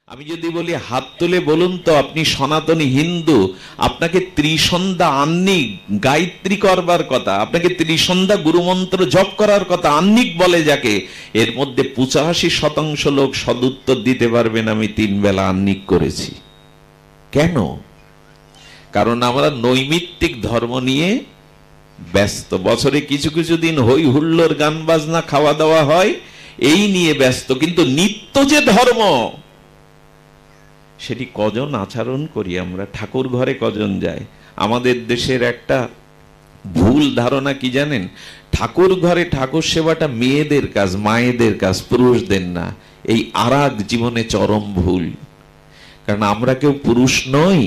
আমি যদি বলি হাত তুলে বলুন তো আপনি সনাতনী হিন্দু, আপনাকে ত্রিসন্ধ্যা আহ্নিক গায়ত্রী করবার কথা, আপনাকে ত্রিসন্ধ্যা গুরুমন্ত্র জপ করার কথা, আহ্নিক বলে যাকে, এর মধ্যে 85% লোক সদুত্তর দিতে পারবেন আমি 3 বেলা আহ্নিক করেছি। কেন? কারণ আমরা নৈমিত্তিক ধর্ম নিয়ে ব্যস্ত, বছরে কিছু কিছু দিন হই হুল্লোর গান বাজনা খাওয়া দাওয়া হয়, এই নিয়ে ব্যস্ত। কিন্তু নিত্য যে ধর্ম সেটি কজন আচরণ করি আমরা, ঠাকুর ঘরে কজন যায়? আমাদের দেশের একটা ভুল ধারণা কি জানেন? ঠাকুর ঘরে ঠাকুর সেবাটা মেয়েদের কাজ, মায়েদের কাজ, পুরুষদের না। এই আরাগ জীবনে চরম ভুল। কারণ আমরা কেউ পুরুষ নই,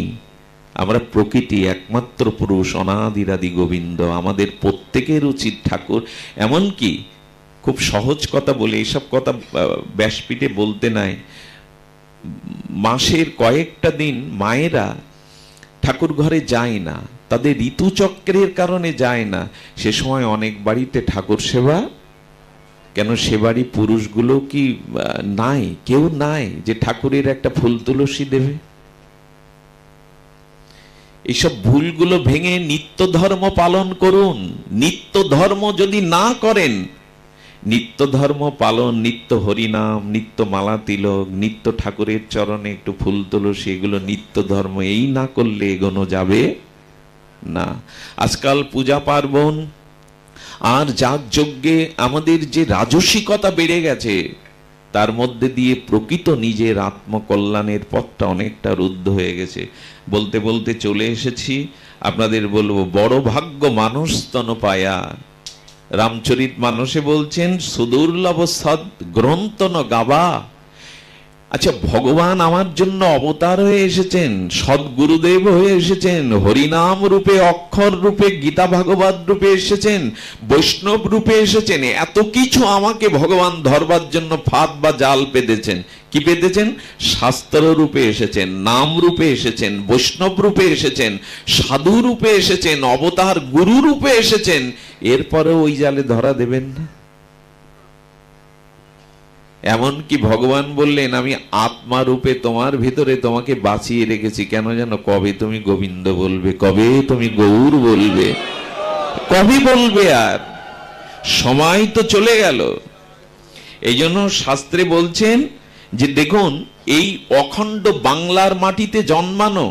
আমরা প্রকৃতি, একমাত্র পুরুষ, অনাদিরাদি গোবিন্দ। আমাদের প্রত্যেকের উচিত ঠাকুর, এমনকি খুব সহজ কথা বলে, এইসব কথা ব্যাসপীঠে বলতে নাই, মাসের কয়েকটা দিন মায়েরা ঠাকুর ঘরে যায় না, তাদের ঋতুচক্রের কারণে যায় না। সে সময় অনেক বাড়িতে ঠাকুর সেবা, কেন সে বাড়ি পুরুষগুলো কি নাই, কেউ নাই যে ঠাকুরের একটা ফুল তুলসী দেবে। এইসব ভুলগুলো ভেঙে নিত্য ধর্ম পালন করুন। নিত্য ধর্ম যদি না করেন, নিত্য ধর্ম পালন, নিত্য হরিনাম, নিত্য মালা তিলক, নিত্য ঠাকুরের চরণে একটু ফুল তুলসী, এগুলো নিত্য ধর্ম, এই না করলে এগোনো যাবে না। আজকাল পূজা পার্বণ আর যাগযজ্ঞে আমাদের যে রাজসিকতা বেড়ে গেছে, তার মধ্যে দিয়ে প্রকৃত নিজের আত্মকল্যাণের পথটা অনেকটা রুদ্ধ হয়ে গেছে। বলতে বলতে চলে এসেছি, আপনাদের বলবো, বড় ভাগ্য মানুষ স্তন পায়া। রামচরিত মানসে বলছেন, সুদুর্লভ সদ গ্রন্থ ন গাবা। আচ্ছা, ভগবান আমার জন্য অবতার হয়ে এসেছেন, সদ্গুরুদেব হয়ে এসেছেন, হরিনাম রূপে, অক্ষর রূপে, গীতা ভাগবত রূপে এসেছেন, বৈষ্ণব রূপে এসেছেন। এত কিছু আমাকে ভগবান ধরবার জন্য ফাঁদ বা জাল পেতেছেন। কি পেতেছেন? শাস্ত্র রূপে এসেছেন, নাম রূপে এসেছেন, বৈষ্ণব রূপে এসেছেন, সাধু রূপে এসেছেন, অবতার গুরু রূপে এসেছেন। এরপরে ওই জালে ধরা দেবেন না? এমনকি ভগবান বললেন, আমি আত্মা রূপে তোমার ভিতরে তোমাকে বাঁচিয়ে রেখেছি। কেন জানো? কবে তুমি গোবিন্দ বলবে, কবে তুমি গৌর বলবে, কবে বলবে? আর সময় তো চলে গেল। এই জন্য শাস্ত্রে বলছেন যে দেখুন, এই অখণ্ড বাংলার মাটিতে জন্মানো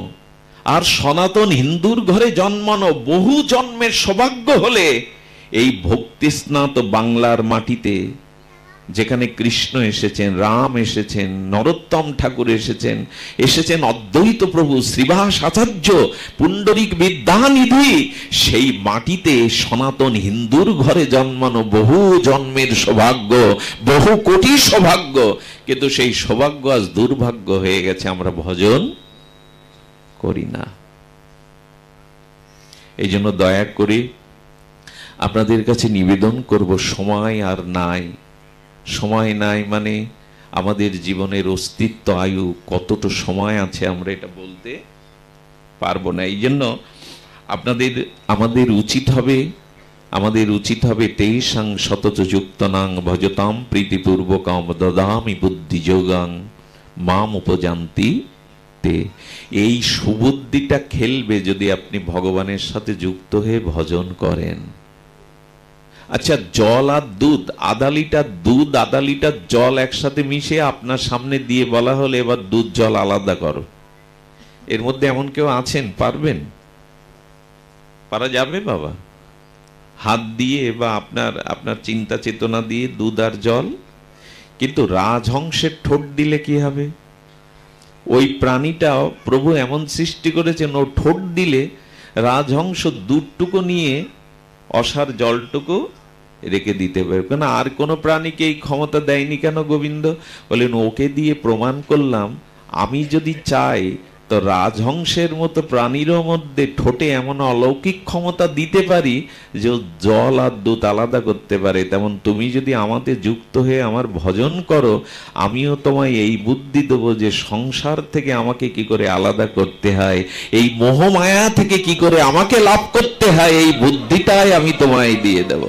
আর সনাতন হিন্দুর ঘরে জন্মানো বহু জন্মের সৌভাগ্য হলে এই ভক্তিস্নাত বাংলার মাটিতে, যেখানে কৃষ্ণ এসেছেন, রাম এসেছেন, নরোত্তম ঠাকুর এসেছেন, এসেছেন অদ্বৈত প্রভু, শ্রীবাস আচার্য, পুণ্ডরিক বিদ্যানিধি, সেই মাটিতে সনাতন হিন্দুর ঘরে জন্মানো বহু জন্মের সৌভাগ্য, বহু কোটি সৌভাগ্য। কিন্তু সেই সৌভাগ্য আজ দুর্ভাগ্য হয়ে গেছে, আমরা ভজন করি না। এই জন্য দয়া করে আপনাদের কাছে নিবেদন করব, সময় আর নাই। সময় নাই মানে আমাদের জীবনের অস্তিত্ব, আয়ু কতটা সময় আছে আমরা এটা বলতে পারবো না। এই জন্য আমাদের উচিত হবে তেষাং শতচ যুক্তনাং ভজতাম প্রীতিপূর্বকম দদামি বুদ্ধি যোগাং মাম উপজান্তি তে। এই সুবুদ্ধিটা খেলবে যদি আপনি ভগবানের সাথে যুক্ত হয়ে ভজন করেন। আচ্ছা, জল আর দুধ, আধা লিটার দুধ, আধা লিটার জল একসাথে মিশিয়ে আপনার সামনে দিয়ে বলা হলে এবার দুধ জল আলাদা করো, এর মধ্যে এমন কেউ আছেন? পারবেন? পারা যাবে বাবা? হাত দিয়ে বা আপনার চিন্তা চেতনা দিয়ে দুধ আর জল। কিন্তু রাজহংসের ঠোঁট দিলে কি হবে? ওই প্রাণীটাও প্রভু এমন সৃষ্টি করেছেন, ও ঠোঁট দিলে রাজহংস দুধটুকু নিয়ে অসার জলটুকু রেখে দিতে পারবে। কেন আর কোনো প্রাণীকে এই ক্ষমতা দেয়নি কেন গোবিন্দ? বলেন, ওকে দিয়ে প্রমাণ করলাম আমি যদি চাই তো রাজহংসের মতো প্রাণীরও মধ্যে ঠোঁটে এমন অলৌকিক ক্ষমতা দিতে পারি যে জল আর দুধ আলাদা করতে পারে। তেমন তুমি যদি আমাতে যুক্ত হয়ে আমার ভজন করো, আমিও তোমায় এই বুদ্ধি দেবো যে সংসার থেকে আমাকে কি করে আলাদা করতে হয়, এই মোহমায়া থেকে কি করে আমাকে লাভ করতে হয়, এই বুদ্ধিটাই আমি তোমায় দিয়ে দেব।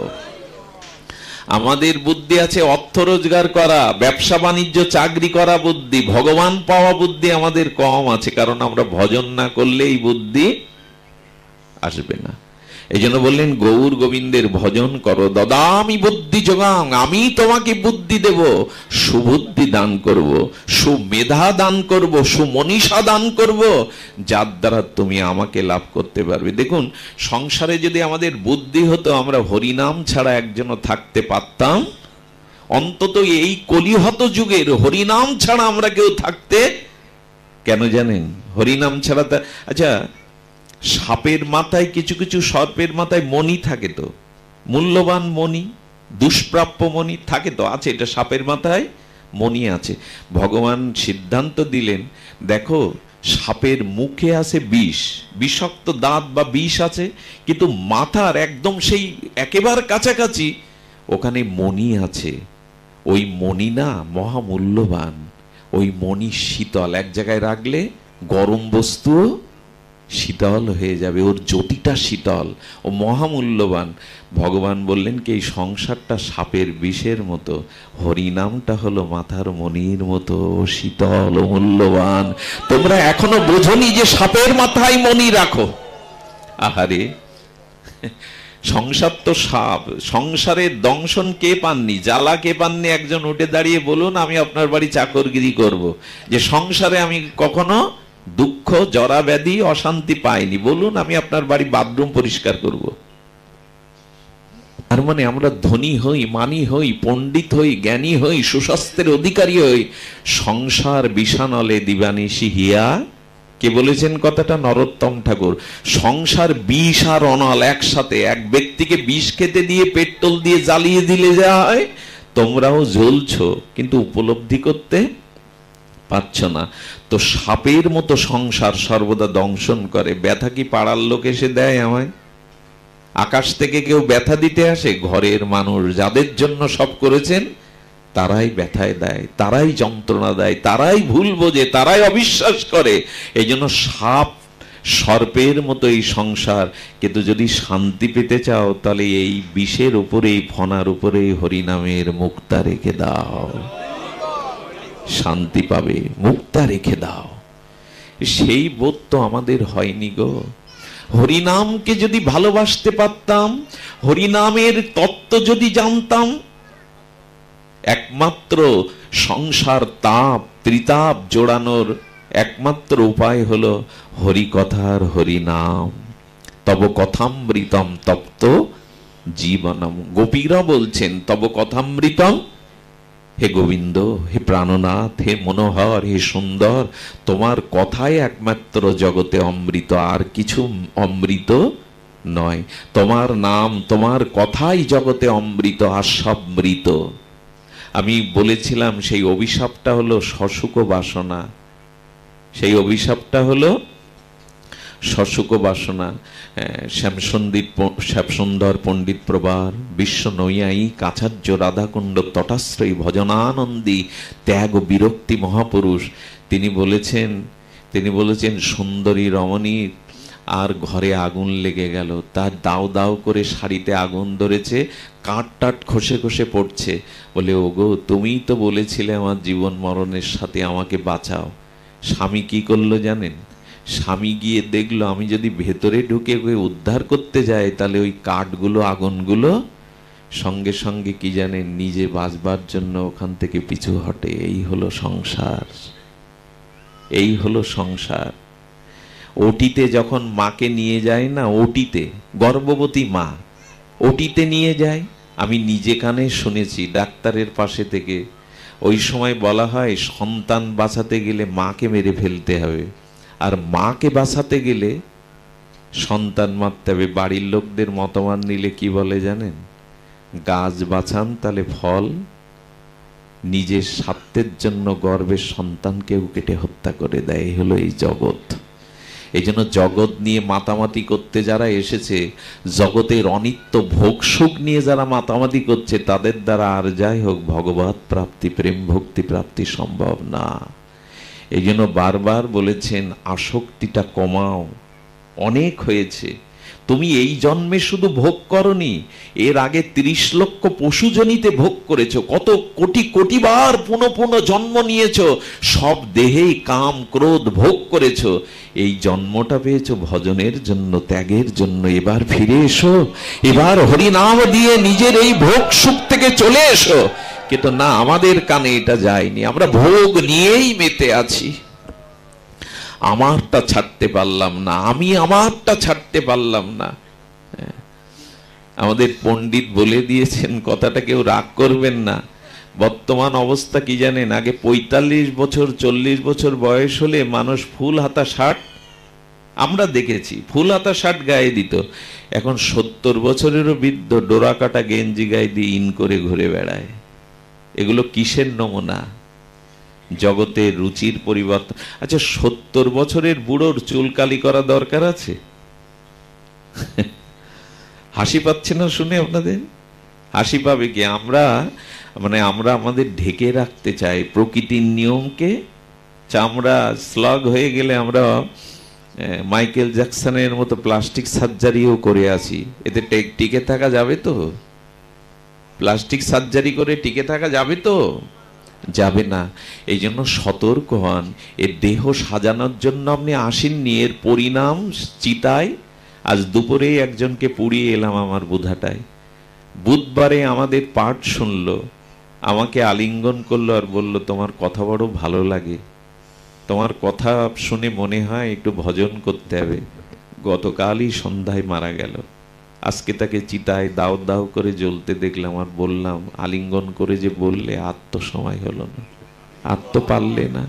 আমাদের বুদ্ধি আছে অর্থ রোজগার করা, ব্যবসা বাণিজ্য চাকরি করা বুদ্ধি, ভগবান পাওয়া বুদ্ধি আমাদের কম আছে, কারণ আমরা ভজন না করলে এই বুদ্ধি আসবে না। এই জন্য বললেন গৌর গোবিন্দের ভজন করো, দদামি বুদ্ধি যোগাং, আমি তোমাকে বুদ্ধি দেব, সুবুদ্ধি দান করব, সুমেধা দান করব, সুমনীষা দান করব, যার দ্বারা তুমি আমাকে লাভ করতে পারবে। দেখুন, সংসারে যদি আমাদের বুদ্ধি হতো, আমরা হরিনাম ছাড়া একজনও থাকতে পারতাম? অন্তত এই কলিহত যুগের হরিনাম ছাড়া আমরা কেউ থাকতে, কেন জানেন? হরিনাম ছাড়া আচ্ছা, সাপের মাথায়, কিছু কিছু সর্পের মাথায় মণি থাকে, তো মূল্যবান মণি, দুষ্প্রাপ্য মণি থাকে, তো আছে, এটা সাপের মাথায় মণি আছে। ভগবান সিদ্ধান্ত দিলেন, দেখো সাপের মুখে আছে বিষ, বিষাক্ত দাঁত বা বিষ আছে, কিন্তু মাথার একদম সেই একেবারে কাছাকাছি ওখানে মণি আছে। ওই মণি না মহামূল্যবান, ওই মণি শীতল, এক জায়গায় রাখলে গরম বস্তু শীতল হয়ে যাবে, ওর জ্যোতিটা শীতল, ও মহামূল্যবান। ভগবান বললেন কি, এই সংসারটা সাপের বিষের মতো, হরিনামটা হলো মাথার মণির মতো শীতল ও মূল্যবান। তোমরা এখনো বোঝনি যে সাপের মাথায় মণি রাখো। আহারে, সংসার তো সাপ, সংসারের দংশন কে পাননি, জ্বালা কে পাননি? একজন উঠে দাঁড়িয়ে বলুন, আমি আপনার বাড়ি চাকরগিরি করব, যে সংসারে আমি কখনো দুঃখ, জরা ব্যাধি, অশান্তি পাইনি। বলুন, আমি আপনার বাড়ি বাথরুম পরিষ্কার করব। তার মানে আমরা ধনী হই, মানি হই, পণ্ডিত হই, জ্ঞানী হই, সুস্বাস্থ্যের অধিকারী হই, সংসার বিষানলে দিবানিশি হিয়া। কে বলেছেন কথাটা? নরোত্তম ঠাকুর। সংসার বিষ আর অনল একসাথে, এক ব্যক্তিকে বিষ খেতে দিয়ে পেট্রোল দিয়ে জ্বালিয়ে দিলে যা হয়, তোমরাও জ্বলছো কিন্তু উপলব্ধি করতে পাচ্ছ না। তো সাপের মতো সংসার সর্বদা দংশন করে। ব্যথা কি পাড়ার লোক এসে দেয় আমায়? আকাশ থেকে কেউ ব্যথা দিতে আসে? ঘরের মানুষ যাদের জন্য সব করেছেন তারাই ব্যথায় দেয়, তারাই যন্ত্রণা দেয়, তারাই ভুল বোঝে, তারাই অবিশ্বাস করে। এই জন্য সাপ সর্পের মতো এই সংসার। কিন্তু যদি শান্তি পেতে চাও, তাহলে এই বিষের উপরে, এই ফনার উপরে হরিনামের মুক্তা রেখে দাও, শান্তি পাবে। মুক্তা রেখে দাও। সেই বোধ তো আমাদের হয়নি গো। হরিনামকে যদি ভালোবাসতে পারতাম, হরিনামের তত্ত্ব যদি জানতাম, একমাত্র সংসার তাপ ত্রিতাপ জোড়ানোর একমাত্র উপায় হলো হরিকথার হরিনাম। তব কথামৃতম তপ্ত জীবনম। গোপীরা বলছেন তব কথামৃতম, হে গোবিন্দ, হে প্রাণনাথ, হে মনোহর, হে সুন্দর, তোমার কথাই একমাত্র জগতে অমৃত, আর কিছু অমৃত নয়। তোমার নাম, তোমার কথাই জগতে অমৃত, আর সব মৃত। আমি বলেছিলাম সেই অভিশাপটা হলো সসুখ বাসনা, সেই অভিশাপটা হলো সসুখ বাসনা। শ্যামসুন্দর পণ্ডিত প্রবার, বিশ্ব নৈয়ায়িক আচার্য রাধাকুণ্ড তটাশ্রয়ী ভজনানন্দী ত্যাগ বিরক্তি মহাপুরুষ, তিনি বলেছেন সুন্দরী রমণীর আর ঘরে আগুন লেগে গেল, তার দাও দাও করে শাড়িতে আগুন ধরেছে, কাঠ টাট খসে খসে পড়ছে। বলে, ওগো তুমিই তো বলেছিলে আমার জীবন মরণের সাথে আমাকে বাঁচাও। স্বামী কি করলো জানেন? স্বামী গিয়ে দেখলো আমি যদি ভেতরে ঢুকে উদ্ধার করতে যাই, তাহলে ওই কাঠগুলো, আগুনগুলো সঙ্গে সঙ্গে কি জানেন, নিজে বাঁচবার জন্য ওখান থেকে পিছু হটে। এই হলো সংসার, এই হলো সংসার। ওটিতে যখন মাকে নিয়ে যায় না, ওটিতে গর্ভবতী মা ওটিতে নিয়ে যায়, আমি নিজে কানে শুনেছি ডাক্তারের পাশে থেকে। ওই সময় বলা হয় সন্তান বাঁচাতে গেলে মাকে মেরে ফেলতে হবে, আর মাকে বাঁচাতে গেলে সন্তান মারতে হবে। বাড়ির লোকদের মতামত নিলে কি বলে জানেন? গাছ বাঁচান তাহলে ফল, নিজের স্বার্থের জন্য গর্ভের সন্তানকেও কেটে হত্যা করে দেয়। এই হলো এই জগৎ। এই জন্য জগৎ নিয়ে মাতামাতি করতে যারা এসেছে, জগতের অনিত্য ভোগ সুখ নিয়ে যারা মাতামাতি করছে, তাদের দ্বারা আর যাই হোক ভগবত প্রাপ্তি, প্রেম ভক্তি প্রাপ্তি সম্ভব না। এই জন্য বারবার বলেছেন আসক্তিটা কমাও, অনেক হয়েছে। তুমি এই জন্মে শুধু ভোগ করনি, এর আগে 30 লক্ষ পশুজনিতে ভোগ করেছো, কত কোটি কোটি বার পুনঃ পুনঃ জন্ম নিয়েছো, সব দেহেই কাম ক্রোধ ভোগ করেছো। এই জন্মটা পেয়েছো ভজনের জন্য, ত্যাগের জন্য। এবার ফিরে এসো, এবার হরিনাম দিয়ে নিজের এই ভোগ সুখ থেকে চলে এসো। কিন্তু না, আমাদের কানে এটা যায়নি, আমরা ভোগ নিয়েই মেতে আছি। আমারটা ছাড়তে পারলাম না, আমি আমারটা ছাড়তে পারলাম না। আমাদের পণ্ডিত বলে দিয়েছেন, কথাটা কেউ রাগ করবেন না। বর্তমান অবস্থা কি জানেন? আগে 45 বছর 40 বছর বয়স হলে মানুষ ফুল হাতা শার্ট, আমরা দেখেছি, ফুল হাতা শার্ট গায়ে দিত। এখন 70 বছরেরও বৃদ্ধ ডোরা কাটা গেঞ্জি গায়ে দিয়ে ইন করে ঘুরে বেড়ায়। এগুলো কিসের নমুনা? জগতের রুচির পরিবর্তন। আচ্ছা, 70 বছরের বুড়োর চুল কালি করা দরকার আছে? হাসি পাচ্ছে না শুনে আপনাদের? হাসি পাবে কি? আমরা আমাদের ঢেকে রাখতে চাই প্রকৃতির নিয়মকে। চামড়া স্লগ হয়ে গেলে আমরা মাইকেল জ্যাকসনের মতো প্লাস্টিক সার্জারিও করে আসি। এতে টিকে থাকা যাবে তো? প্লাস্টিক সার্জারি করে টিকে থাকা যাবে তো? যাবে না। এই জন্য সতর্ক হন। এর দেহ সাজানোর জন্য আপনি আসেননি, এর পরিণাম চিতায়। আজ দুপুরে একজনকে পুড়িয়ে এলাম আমার বুধাটায়। বুধবারে আমাদের পাঠ শুনলো, আমাকে আলিঙ্গন করলো আর বলল, তোমার কথা বড় ভালো লাগে, তোমার কথা শুনে মনে হয় একটু ভজন করতে হবে। গতকালই সন্ধ্যায় মারা গেল। আজকে তাকে চিতায় দাও দাও করে জ্বলতে দেখলাম, আর বললাম, আলিঙ্গন করে যে বললে, আর তো সময় হলো না, আর তো পারলে না।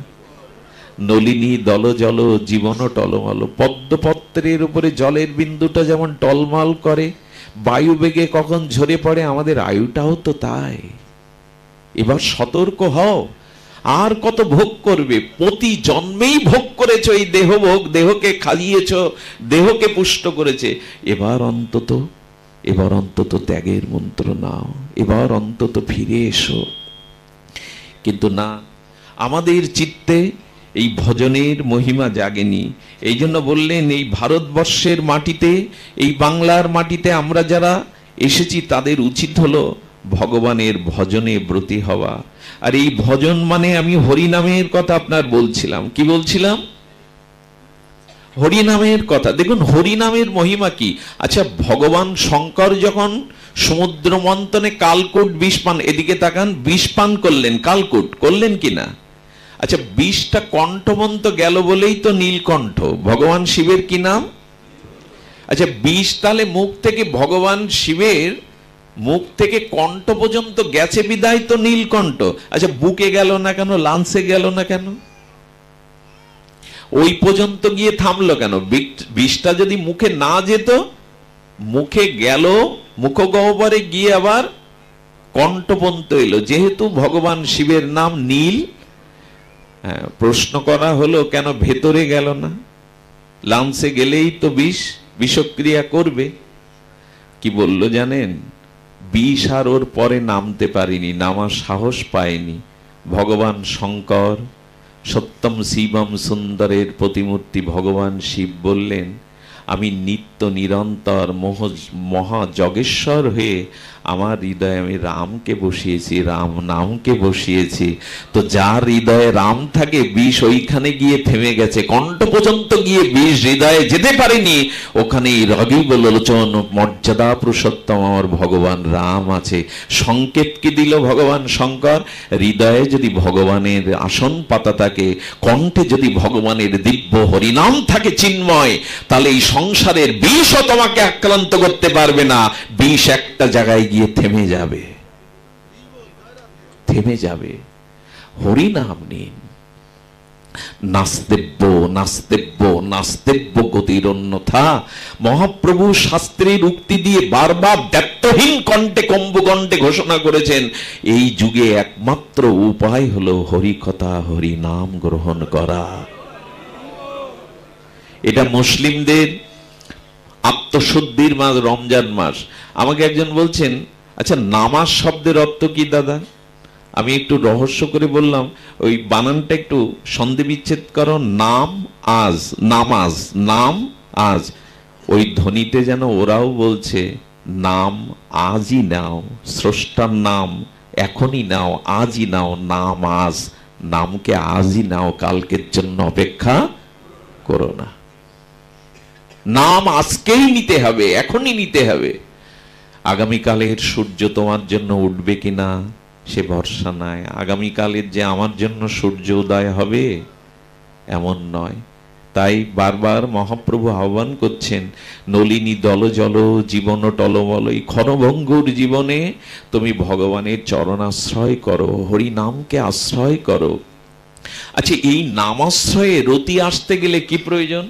নলিনী দল জল জীবন টলমল। পদ্মপত্রের উপরে জলের বিন্দুটা যেমন টলমল করে, বায়ু বেগে কখন ঝরে পড়ে, আমাদের আয়ুটাও তো তাই। এবার সতর্ক হও। আর কত ভোগ করবে? প্রতি জন্মেই ভোগ করেছো এই দেহ ভোগ, দেহকে খাইয়েছ, দেহকে পুষ্ট করেছে। এবার অন্তত ত্যাগের মন্ত্র নাও, এবার অন্তত ফিরে এসো। কিন্তু না, আমাদের চিত্তে এই ভজনের মহিমা জাগেনি। এই জন্য বললেন, এই ভারতবর্ষের মাটিতে, এই বাংলার মাটিতে আমরা যারা এসেছি তাদের উচিত হলো ভগবানের ভজনে ব্রতী হওয়া। আর এই ভজন মানে আমি হরিনামের কথা আপনার বলছিলাম। কি বলছিলাম? হরিনামের কথা। দেখুন হরিনামের মহিমা কি। আচ্ছা, ভগবান শঙ্কর যখন সমুদ্র মন্থনে কালকূট বিষ পান, এদিকে তাকান, বিষ পান করলেন, কালকূট করলেন কিনা? আচ্ছা, বিষটা কণ্ঠবন্ত গেল বলেই তো নীলকণ্ঠ। ভগবান শিবের কি নাম? আচ্ছা, বিষ তাহলে মুখ থেকে, ভগবান শিবের মুখ থেকে কণ্ঠ পর্যন্ত গেছে বিদায় তো নীলকণ্ঠ। আচ্ছা, বুকে গেল না কেন? লাঞ্চে গেল না কেন? ওই পর্যন্ত গিয়ে থামলো কেন? বিষটা যদি মুখে না যেত, মুখে গেল, মুখগহ্বরে গিয়ে আবার কণ্ঠ পর্যন্ত এলো। যেহেতু ভগবান শিবের নাম নীল, প্রশ্ন করা হলো কেন ভেতরে গেল না? লাঞ্চে গেলেই তো বিষক্রিয়া করবে। কি বলল জানেন? বিষ আর ওর পরে নামতে পারিনি, নামার সাহস পায়নি। ভগবান শঙ্কর, সত্যম শিবম সুন্দরের প্রতিমূর্তি ভগবান শিব বললেন, আমি নিত্য নিরন্তর মহাযজ্ঞেশ্বর হয়ে আমার হৃদয়ে আমি রামকে বসিয়েছি, রাম নামকে বসিয়েছি। তো যার হৃদয়ে রাম থাকে, বিষ ওইখানে গিয়ে থেমে গেছে। কণ্ঠ পর্যন্ত গিয়ে বিষ হৃদয়ে যেতে পারেনি। ওখানেই রবিব লোচন মর্যাদা পুরুষোত্তম আমার ভগবান রাম আছে। সংকেত কি দিল ভগবান শঙ্কর? হৃদয়ে যদি ভগবানের আসন পাতা থাকে, কণ্ঠে যদি ভগবানের দিব্য হরিনাম থাকে চিন্ময়, তাহলে এই সংসারের বিষও তোমাকে আক্রান্ত করতে পারবে না। বিষ একটা জায়গায় গিয়ে থেমে যাবে, থেমে যাবে। হরিনাম নিন। নাস্তেব্য নাস্তেব্য নাস্তেব্য গতির অন্যথা। মহাপ্রভু শাস্ত্রের উক্তি দিয়ে বারবার দ্ব্যর্থহীন কণ্ঠে কম্বকণ্ঠে ঘোষণা করেছেন, এই যুগে একমাত্র উপায় হলো হরিকথা, হরিনাম গ্রহণ করা। এটা মুসলিমদের আত্মশুদ্ধির মাস, রমজান মাস। আমাকে একজন বলছেন, আচ্ছা নামাজ শব্দের অর্থ কি দাদা? আমি একটু রহস্য করে বললাম, ওই বানানটা একটু সন্ধি বিচ্ছেদ করো, নাম আজ, নামাজ, নাম আজ। ওই ধ্বনিতে যেন ওরাও বলছে, নাম আজই নাও, স্রষ্টার নাম এখনই নাও, আজই নাও, নাম আজ, নামকে আজই নাও, কালকের জন্য অপেক্ষা করো না। নাম আজকেই নিতে হবে, এখনই নিতে হবে। আগামীকালের সূর্য তোমার জন্য উঠবে কিনা সে ভরসা নাই, আগামীকালের যে আমার জন্য সূর্য উদয় হবে এমন নয়। তাই বারবার মহাপ্রভু আহ্বান করছেন, নলিনী দল জল জীবন টলমল, এই ক্ষণভঙ্গুর জীবনে তুমি ভগবানের চরণাশ্রয় করো, হরি নামকে আশ্রয় করো। আচ্ছা, এই নামাশ্রয়ে রতি আসতে গেলে কি প্রয়োজন?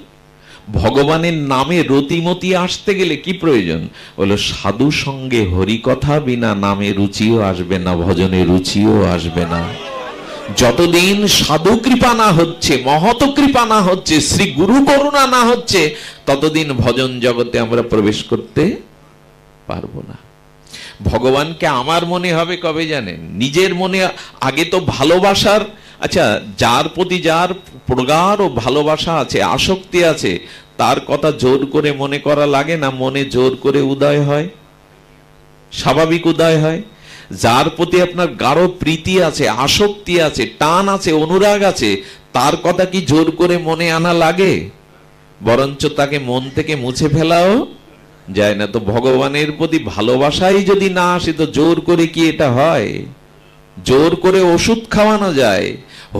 ভগবানের নামে রতিমতি আসতে গেলে কি প্রয়োজন? বলো, সাধু সঙ্গে হরি কথা বিনা নামে রুচিও আসবে না, ভজনে রুচিও আসবে না। যতদিন সাধু কৃপা না হচ্ছে, মহত কৃপা না হচ্ছে, শ্রী গুরু করুণা না হচ্ছে, ততদিন ভজন জগতে আমরা প্রবেশ করতে পারবো না। ভগবানকে আমার মনে হবে কবে জানেন? নিজের মনে। আগে তো ভালোবাসার, আচ্ছা, যার প্রতি যার প্রগাঢ় ভালোবাসা আছে, আসক্তি আছে, তার কথা জোর করে মনে করা লাগে না, মনে জোর করে উদয় হয়, স্বাভাবিক উদয় হয়। যার প্রতি আপনার গাঢ় প্রীতি আছে, আসক্তি আছে, টান আছে, অনুরাগ আছে, তার কথা কি জোর করে মনে আনা লাগে? বরঞ্চ তাকে মন থেকে মুছে ফেলাও যায় না। তো ভগবানের প্রতি ভালোবাসাই যদি না আসে, তো জোর করে কি এটা হয়? জোর করে ওষুধ খাওয়ানো যায়,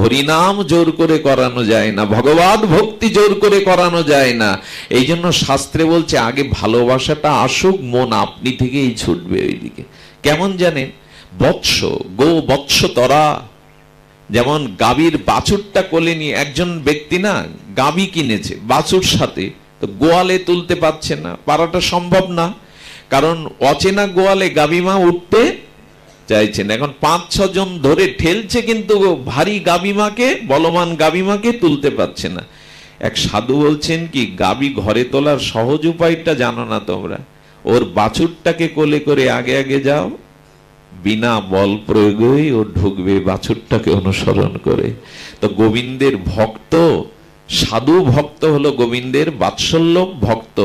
হরিনাম জোর করে করানো যায় না, ভগবত ভক্তি জোর করে করানো যায় না। এই জন্য শাস্ত্রে বলছে, আগে ভালোবাসাটা আসুক, মন আপনি থেকেই ছুটবে ওইদিকে। কেমন জানেন? বৎস, গো বৎস তরা, যেমন গাভীর বাছুরটা কোলে নিয়ে একজন ব্যক্তি না গাভী কিনেছে বাছুর সাথে, তো গোয়ালে তুলতে পারছে না, পারাটা সম্ভব না, কারণ অচেনা গোয়ালে গাভী মা উঠতে চাইছেন। এখন 5-6 জন ধরে ঠেলছে, কিন্তু ভারী গাভীমাকে, বলবান গাভীমাকে তুলতে পারছে না। এক সাধু বলছেন কি, গাভী ঘরে তোলার সহজ উপায়টা জানো না তোমরা? ওর বাছুরটাকে কোলে করে আগে আগে যাও, বিনা বল প্রয়োগেই ও ঢুকবে বাছুরটাকে অনুসরণ করে। তো গোবিন্দের ভক্ত, সাধু ভক্ত হলো গোবিন্দের বাৎসল্য ভক্ত।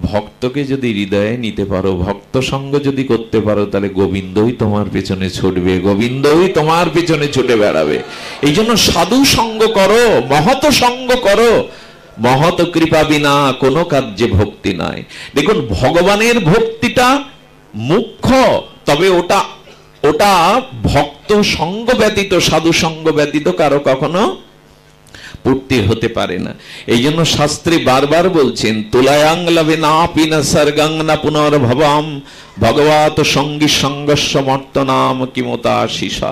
ভক্তকে যদি হৃদয়ে নিতে পারো, ভক্ত সঙ্গ যদি করতে পারো, তাহলে গোবিন্দই তোমার পেছনে ছুটবে, গোবিন্দই তোমার পেছনে ছুটে বেড়াবে। এই জন্য সাধু সঙ্গ করো, মহৎ সঙ্গ করো, মহৎ কৃপা বিনা কোনো কার্যে ভক্তি নাই। দেখুন, ভগবানের ভক্তিটা মুখ্য, তবে ওটা ভক্ত সঙ্গ ব্যতীত, সাধু সঙ্গ ব্যতীত কারো কখনো পূর্তি হতে পারে না। এই জন্য শাস্ত্রে বারবার বলছেন, তুলায়াং লভে না পিনা সর্গাং না পুনর্ভবাম ভগবত সঙ্গী সঙ্গস্য মর্তনাম কিমতা শিষা।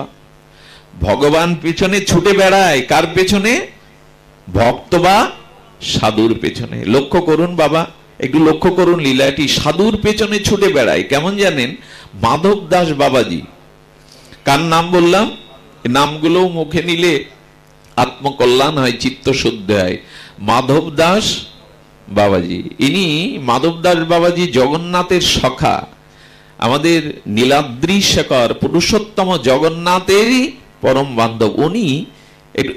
ভগবান পেছনে ছুটে বেড়ায়, কার পেছনে? ভক্ত বা সাধুর পেছনে। লক্ষ্য করুন বাবা, একটু লক্ষ্য করুন লীলাটি, সাধুর পেছনে ছুটে বেড়ায়। কেমন জানেন? মাধব দাস বাবাজি, কার নাম বললাম? নামগুলো মুখে নিলে আত্মকল্যাণ হয়, চিত্ত শুদ্ধ হয়। মাধব দাস বাবাজি, ইনি মাধব দাস বাবাজি জগন্নাথের সখা, আমাদের নীলাদ্রি শেখর পুরুষোত্তম জগন্নাথেরই পরম বান্ধব। উনি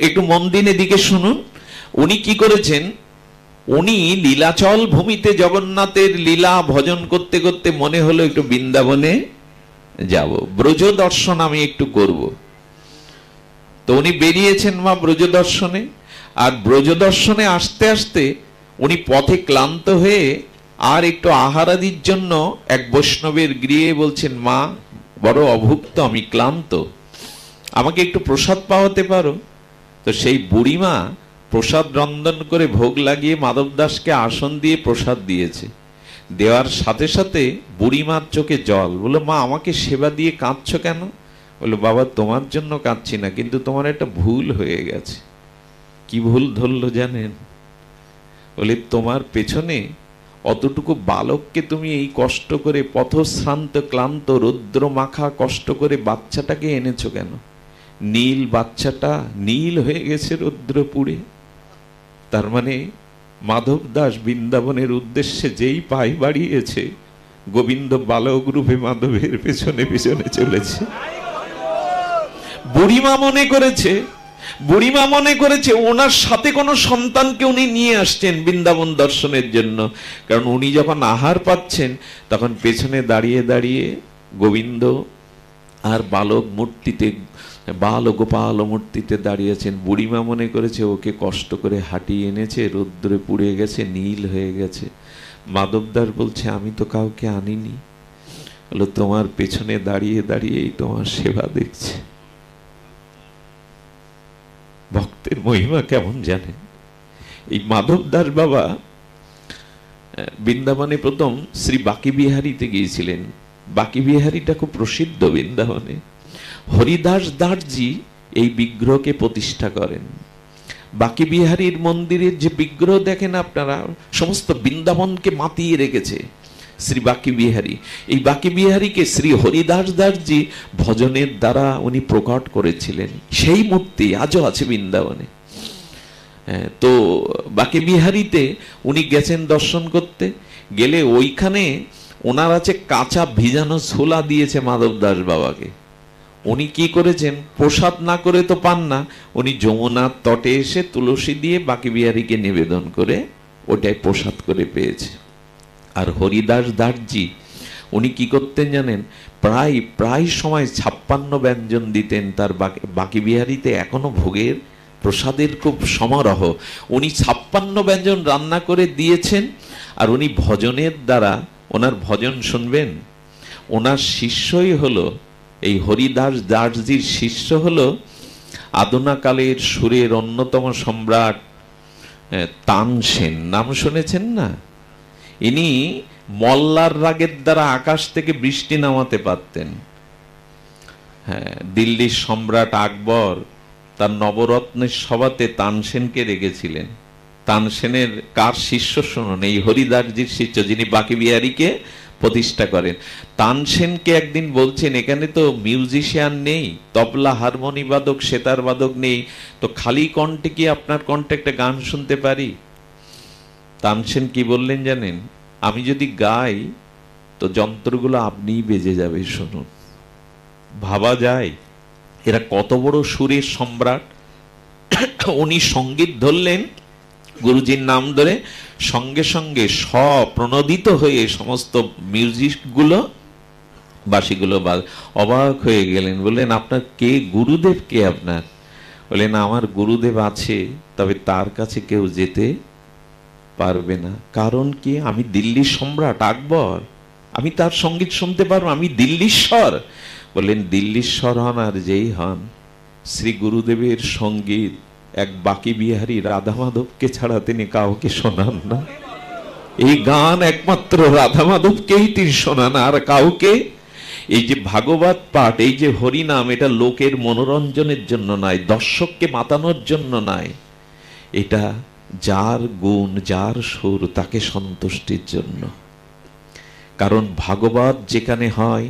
একটু মন দিন এদিকে শুনুন, উনি কি করেছেন? উনি লীলাচল ভূমিতে জগন্নাথের লীলা ভজন করতে করতে মনে হলো একটু বৃন্দাবনে যাব, ব্রজ দর্শন আমি একটু করব। তো উনি বেরিয়েছেন মা ব্রজ দর্শনে। আর ব্রজ দর্শনে আসতে আসতে উনি পথে ক্লান্ত হয়ে আর একটু আহারাদির জন্য এক বৈষ্ণবের গৃহে বলছেন, মা বড় অভুক্ত, আমি ক্লান্ত, আমাকে একটু প্রসাদ পাওয়াতে পারো? তো সেই বুড়িমা প্রসাদ রন্ধন করে ভোগ লাগিয়ে মাধব দাসকে আসন দিয়ে প্রসাদ দিয়েছে। দেওয়ার সাথে সাথে বুড়িমার চোখে জল। বললো, মা আমাকে সেবা দিয়ে কাঁদছো কেন? বললো, বাবা তোমার জন্য কাঁদছি না, কিন্তু তোমার একটা ভুল হয়ে গেছে। কি ভুল ধরলো জানেন? বলে, তোমার পেছনে অতটুকু বালককে তুমি এই কষ্ট করে, পথশ্রান্ত ক্লান্ত রৌদ্র মাখা কষ্ট করে বাচ্চাটাকে এনেছো কেন? নীল বাচ্চাটা নীল হয়ে গেছে রৌদ্র পুড়ে। তার মানে মাধব দাস বৃন্দাবনের উদ্দেশ্যে যেই পাই বাড়িয়েছে, গোবিন্দ বালক রূপে মাধবের পেছনে পেছনে চলেছে। বুড়িমা মনে করেছে বুড়িমা মনে করেছে ওনার সাথে কোনো সন্তানকে উনি নিয়ে আসছেন বৃন্দাবন দর্শনের জন্য, কারণ উনি যখন আহার পাচ্ছেন তখন পেছনে দাঁড়িয়ে দাঁড়িয়ে গোবিন্দ আর বালক মূর্তিতে, বাল গোপাল মূর্তিতে দাঁড়িয়েছেন। বুড়িমা মনে করেছে ওকে কষ্ট করে হাঁটিয়ে এনেছে, রৌদ্রে পুড়ে গেছে, নীল হয়ে গেছে। মাধবদাস বলছে আমি তো কাউকে আনিনি, বলো তোমার পেছনে দাঁড়িয়ে দাঁড়িয়েই তোমার সেবা দেখছে। ভক্তের মহিমা কেমন জানেন? এই মাধবদাস বাবা বৃন্দাবনে প্রথম শ্রী বাকি বিহারীতে গিয়েছিলেন। বাকি বিহারীটা খুব প্রসিদ্ধ বৃন্দাবনে। হরিদাস দাসজি এই বিগ্রহকে প্রতিষ্ঠা করেন। বাকি বিহারীর মন্দিরের যে বিগ্রহ দেখেন আপনারা, সমস্ত বৃন্দাবনকে মাতিয়ে রেখেছে শ্রী বাকি বিহারী। এই বাকি বিহারীকে শ্রী হরিদাস দাসজি ভজনের দ্বারা উনি প্রকট করেছিলেন। সেই মূর্তি আজও আছে বৃন্দাবনে। তো বাকি বিহারীতে উনি গেছেন দর্শন করতে, গেলে ওইখানে ওনার আছে কাঁচা ভিজানো ছোলা দিয়েছে মাধবদাস বাবাকে। উনি কি করেছেন, প্রসাদ না করে তো পান না, উনি যমুনার তটে এসে তুলসী দিয়ে বাকি বিহারীকে নিবেদন করে ওটাই প্রসাদ করে পেয়েছে। আর হরিদাস দাসজি উনি কি করতেন জানেন, প্রায় প্রায় সময় 56 ব্যঞ্জন দিতেন তার বাকি বিহারীতে। এখনো ভোগের প্রসাদের খুব সমারোহ। উনি 56 ব্যঞ্জন রান্না করে দিয়েছেন। আর উনি ভজনের দ্বারা, ওনার ভজন শুনবেন, ওনার শিষ্যই হলো এই হরিদাস দাসজির শিষ্য হলো আদনাকালের সুরের অন্যতম সম্রাট তানসেন। নাম শুনেছেন না? ইনি মল্লার রাগের দ্বারা আকাশ থেকে বৃষ্টি নামাতে পারতেন। হ্যাঁ, দিল্লির সম্রাট আকবর তার নবরত্নের সভাতে তানসেনকে রেখেছিলেন। তানসেনের কার শিষ্য শুনুন, এই হরিদাসজির শিষ্য, যিনি বাকি বিহারীকে প্রতিষ্ঠা করেন। তানসেনকে একদিন বলছেন এখানে তো মিউজিশিয়ান নেই, তবলা হারমোনি বাদক সেতার বাদক নেই, তো খালি কণ্ঠে কি আপনার কণ্ঠে একটা গান শুনতে পারি? তানসেন কি বললেন জানেন, আমি যদি গাই তো যন্ত্রগুলো আপনিই বেজে যাবে, শুনুন। ভাবা যায় এরা কত বড় সুরের সম্রাট। উনি সঙ্গীত ধরলেন, গুরুজির নাম ধরে, সঙ্গে সঙ্গে স্বপ্রণোদিত হয়ে সমস্ত মিউজিকগুলো, বাঁশিগুলো অবাক হয়ে গেলেন। বললেন আপনার কে, গুরুদেব কে আপনার? বললেন আমার গুরুদেব আছে, তবে তার কাছে কেউ যেতে পারবে না। কারণ কি, আমি দিল্লির সম্রাট আকবর, আমি তার সঙ্গীত শুনতে পারবো, আমি দিল্লীশ্বর। বললেন দিল্লীশ্বর হন আর যেই হন, শ্রী গুরুদেবের সঙ্গীত এক বাকি বিহারী রাধা মাধবকে ছাড়া তিনি কাউকে শোনান না। এই গান একমাত্র রাধা মাধবকেই তিনি শোনান, আর কাউকে। এই যে ভাগবত পাঠ, এই যে হরিনাম, এটা লোকের মনোরঞ্জনের জন্য নয়, দর্শককে মাতানোর জন্য নয়, এটা যার গুণ, যার সুর, তাকে সন্তুষ্টির জন্য। কারণ ভাগবত যেখানে হয়,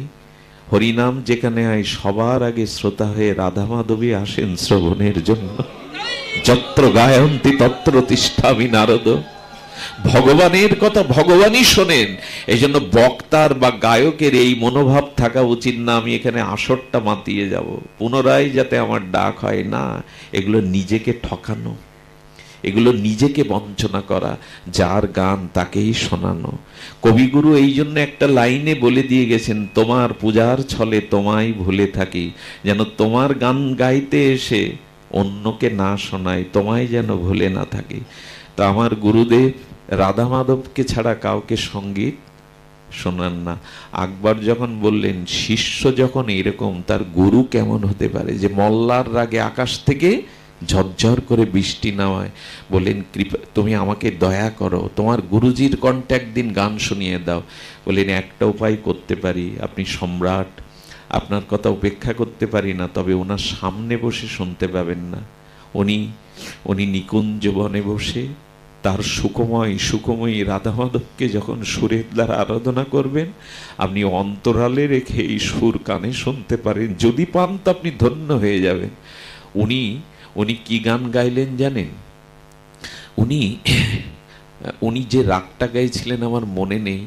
হরিনাম যেখানে হয়, সবার আগে শ্রোতা হয়ে রাধা মাধবী আসেন শ্রবণের জন্য। যত্র গায়ন্তি তত্র তিষ্ঠামি নারদ। ভগবানের কথা ভগবানই শোনেন। এই জন্য বক্তার বা গায়কের এই মনোভাব থাকা উচিত না আমি এখানে আসরটা মাতিয়ে যাব, পুনরায় যাতে আমার ডাক হয় না। এগুলো নিজেকে ঠকানো, এগুলো নিজেকে বঞ্চনা করা, যার গান তাকেই শোনানো। কবিগুরু এই জন্য একটা লাইনে বলে দিয়ে গেছেন, তোমার পূজার ছলে তোমায় ভুলে থাকি, যেন তোমার গান গাইতে এসে অন্যকে না শোনায়, তোমায় যেন ভুলে না থাকি। তো আমার গুরুদেব রাধা মাধবকে ছাড়া কাউকে সঙ্গীত শোনান না। আকবর যখন বললেন শিষ্য যখন এরকম, তার গুরু কেমন হতে পারে, যে মল্লার রাগে আকাশ থেকে ঝরঝর করে বৃষ্টি নামায়। বললেন কৃপা, তুমি আমাকে দয়া করো, তোমার গুরুজির কণ্ঠে একদিন গান শুনিয়ে দাও। বললেন একটা উপায় করতে পারি, আপনি সম্রাট, আপনার কথা উপেক্ষা করতে পারি না, তবে ওনার সামনে বসে শুনতে পাবেন না। উনি নিকুঞ্জ বনে বসে তার সুখময়ী রাধা মাধবকে যখন সুরের দ্বারা আরাধনা করবেন, আপনি অন্তরালে রেখে এই সুর কানে শুনতে পারেন, যদি পান তো আপনি ধন্য হয়ে যাবেন। উনি কি গান গাইলেন জানেন? উনি যে রাগটা গাইছিলেন আমার মনে নেই।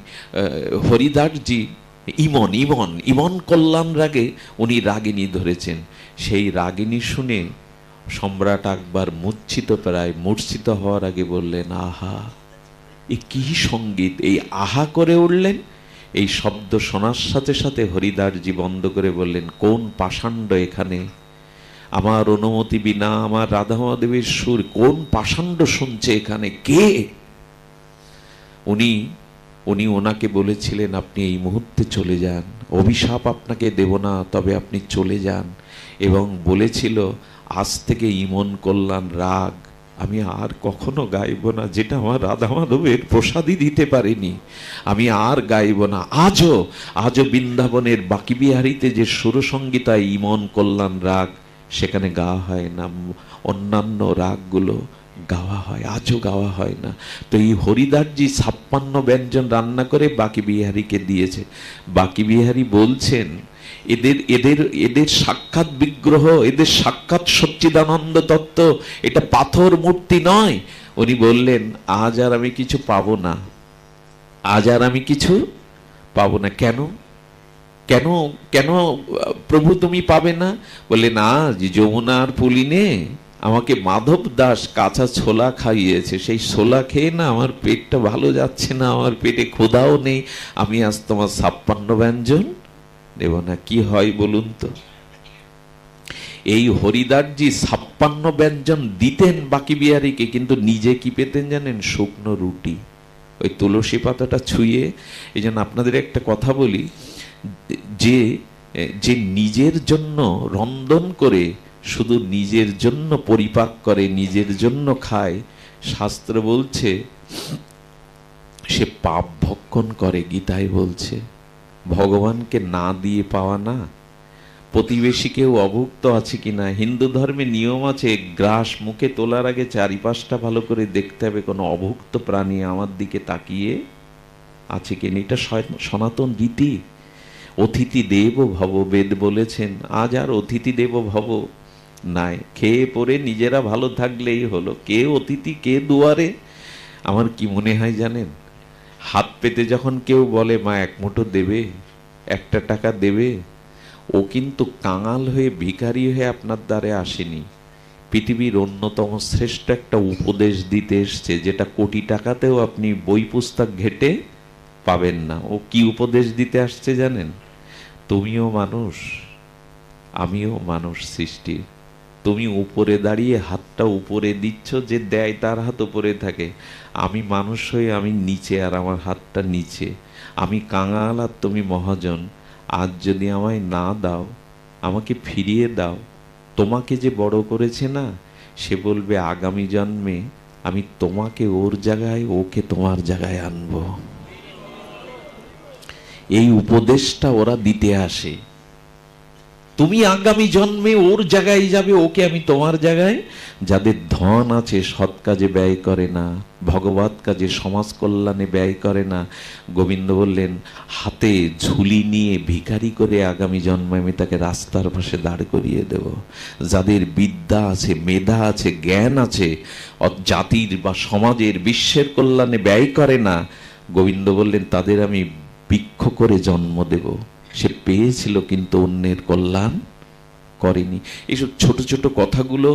হরিদাসজি ইমন কল্যাণ রাগে উনি রাগিনী ধরেছেন। সেই রাগিনী শুনে সম্রাট আকবর মূর্ছিত হওয়ার আগে বললেন, আহা, এ কি সঙ্গীত! এই আহা করে উঠলেন। এই শব্দ শোনার সাথে সাথে হরিদাসজি বন্ধ করে বললেন, কোন পাষাণ্ড এখানে? আমার অনুমতি বিনা আমার রাধা মাধবের সুর কোন পাষাণ্ড শুনছে এখানে? কে? উনি ওনাকে বলেছিলেন, আপনি এই মুহূর্তে চলে যান, অভিশাপ আপনাকে দেব না, তবে আপনি চলে যান। এবং বলেছিল, আজ থেকে ইমন কল্যাণ রাগ আমি আর কখনো গাইব না, যেটা আমার রাধা মাধবের প্রসাদই দিতে পারেনি, আমি আর গাইব না। আজও বৃন্দাবনের বাকি বিহারীতে যে সুরসঙ্গীতা ইমন কল্যাণ রাগ, সেখানে গাওয়া হয় না, অন্যান্য রাগগুলো গাওয়া হয়, আজও গাওয়া হয় না। তো এই হরিদাসজি 56 ব্যঞ্জন রান্না করে বাকি বিহারীকে দিয়েছে। বাকি বিহারী বলছেন, এদের সাক্ষাৎ বিগ্রহ, এদের সাক্ষাৎ সচ্চিদানন্দ তত্ত্ব, এটা পাথর মূর্তি নয়। উনি বললেন, আজ আর আমি কিছু পাবো না, আজ আর আমি কিছু পাবো না। কেন কেন কেন প্রভু তুমি পাবে না? বলে, না, যমুনার পুলিনে আমাকে মাধব দাস কাঁচা ছোলা খাইয়েছে, সেই ছোলা খেয়ে না আমার পেটটা ভালো যাচ্ছে না, আমার পেটে ক্ষুধাও নেই, আমি আজ তোমার 56 ব্যঞ্জন দেব না। কি হয় বলুন তো? এই হরিদাসজি 56 ব্যঞ্জন দিতেন বাকি বিহারীকে, কিন্তু নিজে কি পেতেন জানেন? শুকনো রুটি, ওই তুলসী পাতাটা ছুঁয়ে। এই জন্য আপনাদের একটা কথা বলি, যে নিজের জন্য রন্ধন করে, শুধু নিজের জন্য পরিপাক করে, নিজের জন্য খায়, শাস্ত্র বলছে সে পাপ ভক্ষণ করে। গীতায় বলছে, ভগবানকে না দিয়ে পাওয়া না। প্রতিবেশী কেউ অভুক্ত আছে কিনা, হিন্দু ধর্মে নিয়ম আছে, গ্রাস মুখে তোলার আগে চারিপাশটা ভালো করে দেখতে হবে কোনো অভুক্ত প্রাণী আমার দিকে তাকিয়ে আছে কিনা। এটা সনাতন রীতি। অতিথি দেব ভব, বেদ বলেছেন। আজ আর অতিথি দেব ভব নাই, খেয়ে পরে নিজেরা ভালো থাকলেই হলো। কে অতিথি, কে দুয়ারে? আমার কি মনে হয় জানেন, হাত পেতে যখন কেউ বলে মা এক মুঠো দেবে, 1 টাকা দেবে, ও কিন্তু কাঙাল হয়ে ভিখারি হয়ে আপনার দ্বারে আসেনি, পৃথিবীর অন্যতম শ্রেষ্ঠ একটা উপদেশ দিতে এসছে, যেটা কোটি টাকাতেও আপনি বই পুস্তক ঘেটে পাবেন না। ও কি উপদেশ দিতে আসছে জানেন? তুমিও মানুষ, আমিও মানুষ সৃষ্টির। তুমি উপরে দাঁড়িয়ে হাতটা উপরে দিচ্ছ, যে দেয় তার হাত উপরে থাকে। আমি মানুষ হয়ে আমি নিচে, আর আমার হাতটা নিচে। আমি কাঙাল আর তুমি মহাজন। আজ যদি আমায় না দাও, আমাকে ফিরিয়ে দাও, তোমাকে যে বড় করেছে না, সে বলবে আগামী জন্মে আমি তোমাকে ওর জায়গায়, ওকে তোমার জায়গায় আনবো। এই উপদেশটা ওরা দিতে আসে। তুমি আগামী জন্মে ওর জায়গায় যাবে, ওকে আমি তোমার জায়গায়। যাদের ধন আছে সৎ কাজে ব্যয় করে না, ভগবত কাজে, সমাজ কল্যাণে ব্যয় করে না, গোবিন্দ বললেন হাতে ঝুলি নিয়ে ভিখারি করে আগামী জন্মে আমি তাকে রাস্তার পাশে দাঁড় করিয়ে দেব। যাদের বিদ্যা আছে, মেধা আছে, জ্ঞান আছে, জাতির বা সমাজের, বিশ্বের কল্যাণে ব্যয় করে না, গোবিন্দ বললেন তাদের আমি বৃক্ষ করে জন্ম দেব। সে পেয়েছিল কিন্তু অন্যের কল্যাণ করেনি। এইসব ছোট ছোট কথাগুলো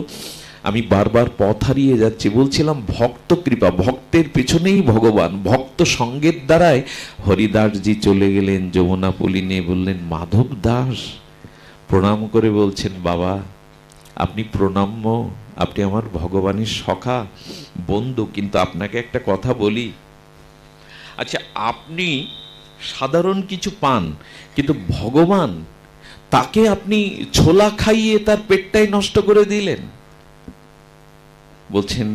আমি বারবার পথ হারিয়ে যাচ্ছি। বলছিলাম ভক্ত কৃপা, ভক্তের পেছনেই ভগবান। ভক্ত সঙ্গের দ্বারায় হরিদাসজি চলে গেলেন যমুনা পুলিনে। বললেন মাধব দাস, প্রণাম করে বলছেন বাবা আপনি প্রণাম্য, আপনি আমার ভগবানের সখা বন্ধু, কিন্তু আপনাকে একটা কথা বলি, আচ্ছা আপনি সাধারণ কিছু পান, কিন্তু ভগবান তাকে আপনি ছোলা খাইয়ে তার পেটটাই নষ্ট করে দিলেন। বলছেন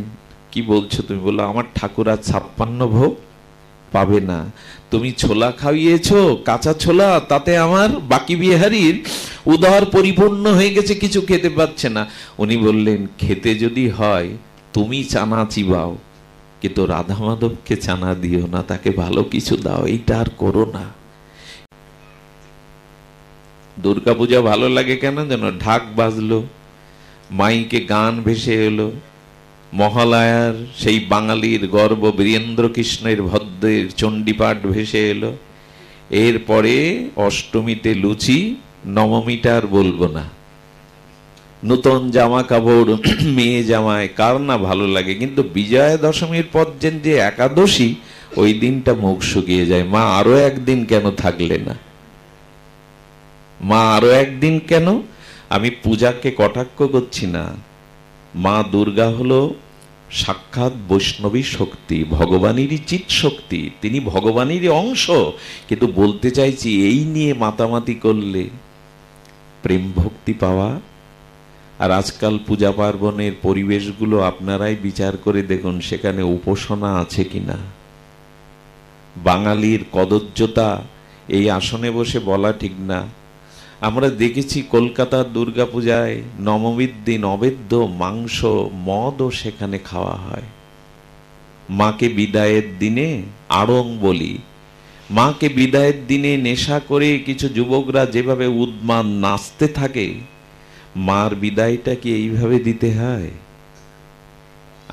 কি বলছো তুমি? বললো আমার ঠাকুর আজ 56 ভোগ পাবে না। তুমি ছোলা খাইয়েছো, কাঁচা ছোলা, তাতে আমার বাকি বিহারীর উদর পরিপূর্ণ হয়ে গেছে, কিছু খেতে পাচ্ছে না। উনি বললেন খেতে যদি হয় তুমি চানা চিবাও, কিন্তু রাধা মাধবকে চানা দিও না, তাকে ভালো কিছু দাও, এইটা আর করো না। দুর্গাপূজা ভালো লাগে কেন যেন? ঢাক বাজলো, মাইকে গান ভেসে এলো, মহালয়ার সেই বাঙালির গর্ব বীরেন্দ্র কৃষ্ণের ভদ্রের চণ্ডীপাঠ ভেসে এলো। এরপরে অষ্টমীতে লুচি, নবমীটা আর বলবো না, নূতন জামা কাপড়, মেয়ে জামায় কার না ভালো লাগে, কিন্তু বিজয়া দশমীর পর যে একাদশী, ওই দিনটা মুখ শুকিয়ে যায়। মা আরো একদিন কেন থাকলে না, মা আরো একদিন কেন? আমি পূজাকে কটাক্ষ করছি না। মা দুর্গা হলো সাক্ষাৎ বৈষ্ণবী শক্তি, ভগবানেরই চিৎ শক্তি, তিনি ভগবানেরই অংশ। কিন্তু বলতে চাইছি, এই নিয়ে মাতামাতি করলে প্রেম ভক্তি পাওয়া। আর আজকাল পূজা পার্বণের পরিবেশগুলো আপনারাই বিচার করে দেখুন, সেখানে উপাসনা আছে কিনা। বাঙালির কদর্যতা এই আসনে বসে বলা ঠিক না। আমরা দেখেছি কলকাতার দুর্গাপূজায় নবমীর দিন অবেদ্য মাংস মদও সেখানে খাওয়া হয়। মাকে বিদায়ের দিনে আড়ং বলি, মাকে বিদায়ের দিনে নেশা করে কিছু যুবকরা যেভাবে উন্মাদ নাচতে থাকে, মার বিদায়টা কি এইভাবে দিতে হয়?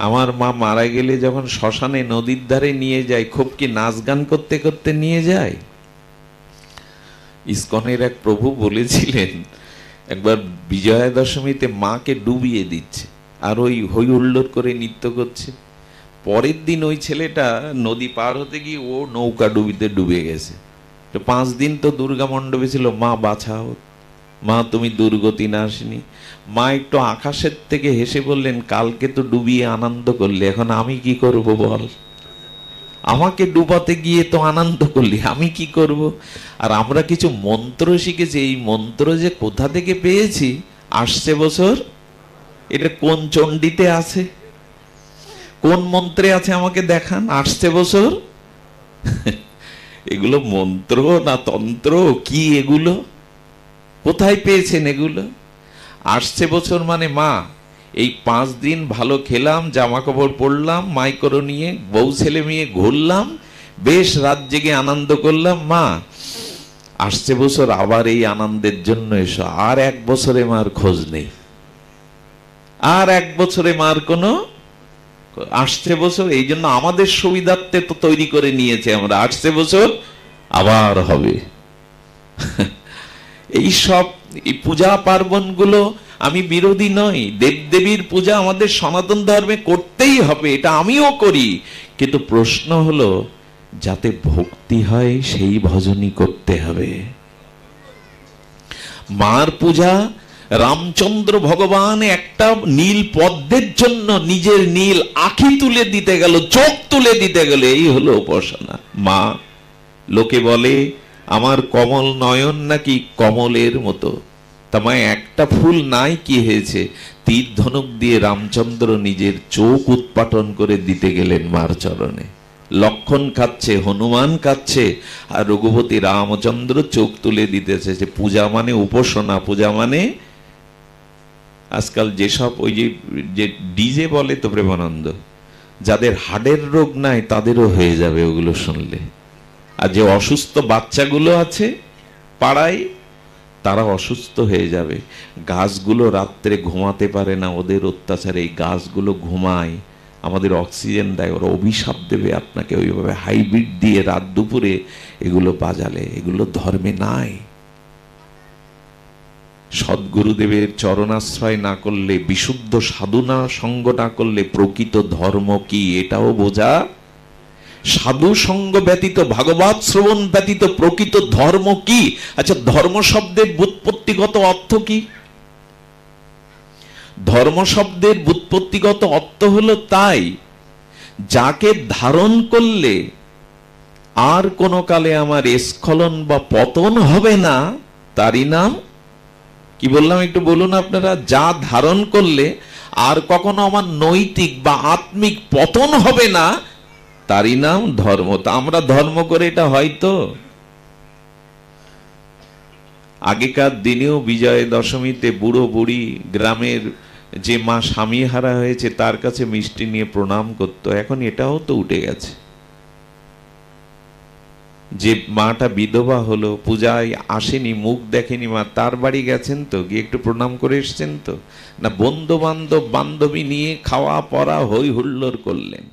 আমার মা মারা গেলে যখন শ্মশানে নদীর ধারে নিয়ে যায়, খুব কি নাচ গান করতে করতে নিয়ে যায়? ইসকনের এক প্রভু বলেছিলেন, একবার বিজয়া দশমীতে মাকে ডুবিয়ে দিচ্ছে, আর ওই হই হুল্লোড় করে নৃত্য করছে। পরের দিন ওই ছেলেটা নদী পার হতে গিয়ে ও নৌকা ডুবিতে ডুবে গেছে। তো 5 দিন তো দুর্গা মণ্ডপে ছিল, মা বাঁচাও, মা তুমি দুর্গতি নাশিনী। মা একটু আকাশের থেকে হেসে বললেন, কালকে তো ডুবিয়ে আনন্দ করলে, এখন আমি কি করব বল? আমাকে ডুবাতে গিয়ে তো আনন্দ করলি, আমি কি করব? আর আমরা কিছু মন্ত্র শিখেছি, এই মন্ত্র যে কোথা থেকে পেয়েছি, আসছে বছর এটা কোন চণ্ডীতে আছে, কোন মন্ত্রে আছে আমাকে দেখান। আসছে বছর এগুলো মন্ত্র না তন্ত্র, কি এগুলো, কোথায় পেয়েছেন এগুলো? আসছে বছর মানে মা এই 5 দিন ভালো খেলাম, জামা কাপড় পরলাম, মাইক্রো নিয়ে বউ ছেলে মেয়ে ঘুরলাম, বেশ রাত জেগে আনন্দ করলাম। মা আসছে বছর আবার এই আনন্দের জন্য এসো। আর 1 বছরে মার খোঁজ নেই, আর 1 বছরে মার কোনো আসছে বছর। এই জন্য আমাদের সুবিধার্থে তো তৈরি করে নিয়েছে আমরা, আসছে বছর আবার হবে। এই সব এই পূজা পার্বণ গুলো আমি বিরোধী নই, দেবদেবীর পূজা আমাদের সনাতন ধর্মে করতেই হবে, এটা আমিও করি। কিন্তু প্রশ্ন হলো, যাতে ভক্তি হয় সেই ভজনই করতে হবে। মার পূজা, রামচন্দ্র ভগবান একটা নীল পদ্মের জন্য নিজের নীল আঁখি তুলে দিতে গেল, চোখ তুলে দিতে গেল, এই হলো উপাসনা। মা, লোকে বলে আমার কমল নয়ন নাকি কমলের মতো, তোমায় একটা ফুল নাই কি হয়েছে, তীর ধনুক দিয়ে রামচন্দ্র নিজের চোখ উৎপাটন করে দিতে গেলেন মার চরণে। লক্ষণ খাচ্ছে, হনুমান খাচ্ছে, আর রঘুপতি রামচন্দ্র চোখ তুলে দিতেছে। যে পূজা মানে উপাসনা, পূজা মানে আজকাল যেসব ওই যে ডিজে বলে তো প্রেমানন্দ, যাদের হার্টের রোগ নাই তাদেরও হয়ে যাবে ওগুলো শুনলে। আর যে অসুস্থ বাচ্চাগুলো আছে পাড়ায়, তারা অসুস্থ হয়ে যাবে। গাছগুলো রাত্রে ঘুমাতে পারে না, ওদের অত্যাচারে এই গাছগুলো ঘুমায়, আমাদের অক্সিজেন দেয়, ওরা অভিশাপ দেবে আপনাকে ওইভাবে হাইব্রিড দিয়ে রাত দুপুরে এগুলো বাজালে। এগুলো ধর্মে নাই। সদ্গুরুদেবের চরণাশ্রয় না করলে, বিশুদ্ধ সাধনা সঙ্গ না করলে প্রকৃত ধর্ম কি এটাও বোঝা। সাধু সঙ্গ ব্যতীত, ভাগবত শ্রবণ ব্যতীত প্রকৃত ধর্ম কি? আচ্ছা, ধর্ম শব্দের ব্যুৎপত্তিগত অর্থ কি? ধর্ম শব্দের ব্যুৎপত্তিগত অর্থ হলো তাই, যাকে ধারণ করলে আর কোনো কালে আমার স্খলন বা পতন হবে না, তারই নাম কি বললাম একটু বলুন আপনারা। যা ধারণ করলে আর কখনো আমার নৈতিক বা আত্মিক পতন হবে না, তারই নাম ধর্ম। তা আমরা ধর্ম করে এটা হয়তো আগেকার দিনেও বিজয়া দশমীতে বুড়ো বুড়ি গ্রামের যে মা স্বামী হারা হয়েছে তার কাছে মিষ্টি নিয়ে প্রণাম করতো। এখন এটাও তো উঠে গেছে। যে মাটা বিধবা হলো, পূজায় আসেনি, মুখ দেখেনি মা, তার বাড়ি গেছেন তো, গিয়ে একটু প্রণাম করে এসছেন তো? না বন্ধু বান্ধব বান্ধবী নিয়ে খাওয়া পড়া হই হুল্লোড় করলেন।